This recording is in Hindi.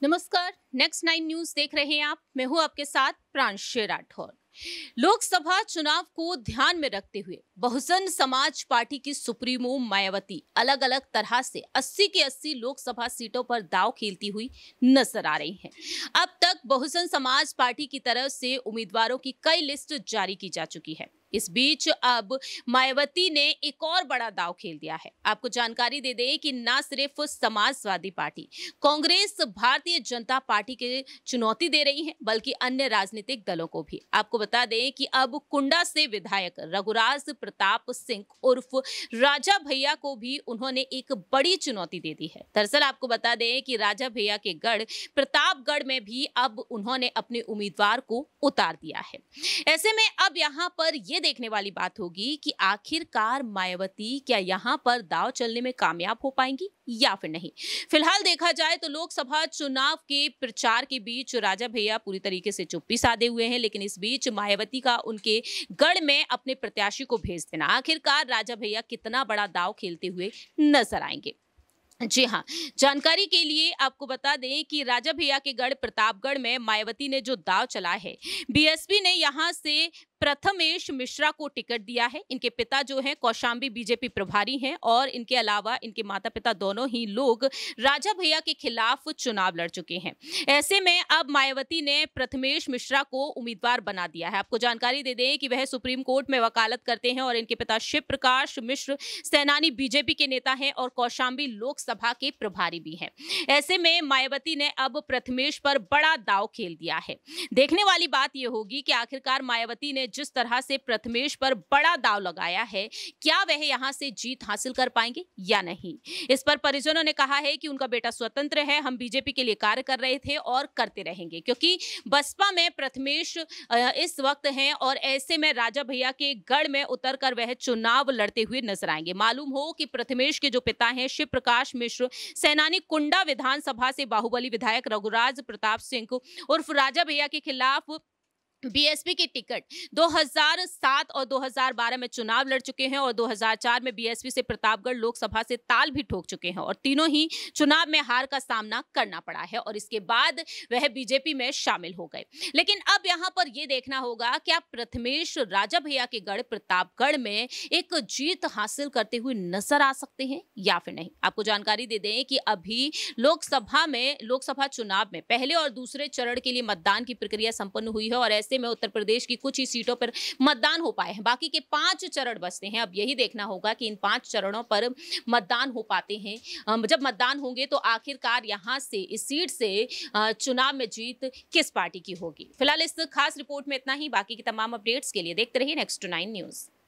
नमस्कार। नेक्स्ट 9 न्यूज देख रहे हैं आप। मैं हूं आपके साथ प्रांशु राठौर। लोकसभा चुनाव को ध्यान में रखते हुए बहुजन समाज पार्टी की सुप्रीमो मायावती अलग अलग तरह से 80 की 80 लोकसभा सीटों पर दांव खेलती हुई नजर आ रही हैं। अब तक बहुजन समाज पार्टी की तरफ से उम्मीदवारों की कई लिस्ट जारी की जा चुकी है। इस बीच अब मायावती ने एक और बड़ा दांव खेल दिया है। आपको जानकारी दे दें कि न सिर्फ समाजवादी पार्टी, कांग्रेस, भारतीय जनता पार्टी के चुनौती दे रही है, बल्कि अन्य राजनीतिक दलों को भी। आपको बता दें कि अब कुंडा से विधायक रघुराज प्रताप सिंह उर्फ राजा भैया को भी उन्होंने एक बड़ी चुनौती दे दी है। दरअसल आपको बता दें कि राजा भैया के गढ़ प्रतापगढ़ में भी अब उन्होंने अपने उम्मीदवार को उतार दिया है। ऐसे में अब यहाँ पर यह देखने वाली बात होगी कि आखिरकार मायावती क्या यहाँ पर दांव चलने में कामयाब हो पाएंगी या फिर नहीं। फिलहाल देखा जाए तो लोकसभा चुनाव के प्रचार के बीच राजा भैया पूरी तरीके से चुप्पी साधे हुए हैं, लेकिन इस बीच मायावती का उनके गढ़ में अपने प्रत्याशी को भेज देना, आखिरकार राजा भैया कितना बड़ा दांव खेलते हुए नजर आएंगे। जी हाँ, जानकारी के लिए आपको बता दें कि राजा भैया के गढ़ प्रतापगढ़ में मायावती ने जो दांव चला है, बीएसपी ने यहां से प्रथमेश मिश्रा को टिकट दिया है। इनके पिता जो हैं कौशाम्बी बीजेपी प्रभारी हैं और इनके अलावा इनके माता पिता दोनों ही लोग राजा भैया के खिलाफ चुनाव लड़ चुके हैं। ऐसे में अब मायावती ने प्रथमेश मिश्रा को उम्मीदवार बना दिया है। आपको जानकारी दे दें कि वह सुप्रीम कोर्ट में वकालत करते हैं और इनके पिता शिव प्रकाश मिश्र सेनानी बीजेपी के नेता हैं और कौशाम्बी लोकसभा के प्रभारी भी हैं। ऐसे में मायावती ने अब प्रथमेश पर बड़ा दांव खेल दिया है। देखने वाली बात यह होगी कि आखिरकार मायावती ने जिस तरह से प्रथमेश पर बड़ा दांव लगाया है, क्या वह यहां से जीत हासिल कर पाएंगे या नहीं। इस पर परिजनों ने कहा है कि उनका बेटा स्वतंत्र है, हम बीजेपी के लिए कार्य कर रहे थे और करते रहेंगे, क्योंकि बसपा में प्रथमेश इस वक्त हैं और ऐसे में राजा भैया के गढ़ में उतरकर वह चुनाव लड़ते हुए नजर आएंगे। मालूम हो कि प्रथमेश के जो पिता हैं शिव प्रकाश मिश्र सेनानी कुंडा विधानसभा से बाहुबली विधायक रघुराज प्रताप सिंह उर्फ राजा भैया के खिलाफ बीएसपी की टिकट 2007 और 2012 में चुनाव लड़ चुके हैं और 2004 में बीएसपी से प्रतापगढ़ लोकसभा से ताल भी ठोक चुके हैं और तीनों ही चुनाव में हार का सामना करना पड़ा है और इसके बाद वह बीजेपी में शामिल हो गए। लेकिन अब यहां पर यह देखना होगा क्या प्रथमेश राजा भैया के गढ़ प्रतापगढ़ में एक जीत हासिल करते हुए नजर आ सकते हैं या फिर नहीं। आपको जानकारी दे दें कि अभी लोकसभा चुनाव में पहले और दूसरे चरण के लिए मतदान की प्रक्रिया संपन्न हुई है और ऐसे में उत्तर प्रदेश की कुछ ही सीटों पर मतदान हो पाए हैं। बाकी के 5 चरण बचते हैं। अब यही देखना होगा कि इन 5 चरणों पर मतदान हो पाते हैं। जब मतदान होंगे तो आखिरकार यहां से इस सीट से चुनाव में जीत किस पार्टी की होगी। फिलहाल इस खास रिपोर्ट में इतना ही। बाकी की तमाम अपडेट्स के लिए देखते रहिए नेक्स्ट 9 न्यूज।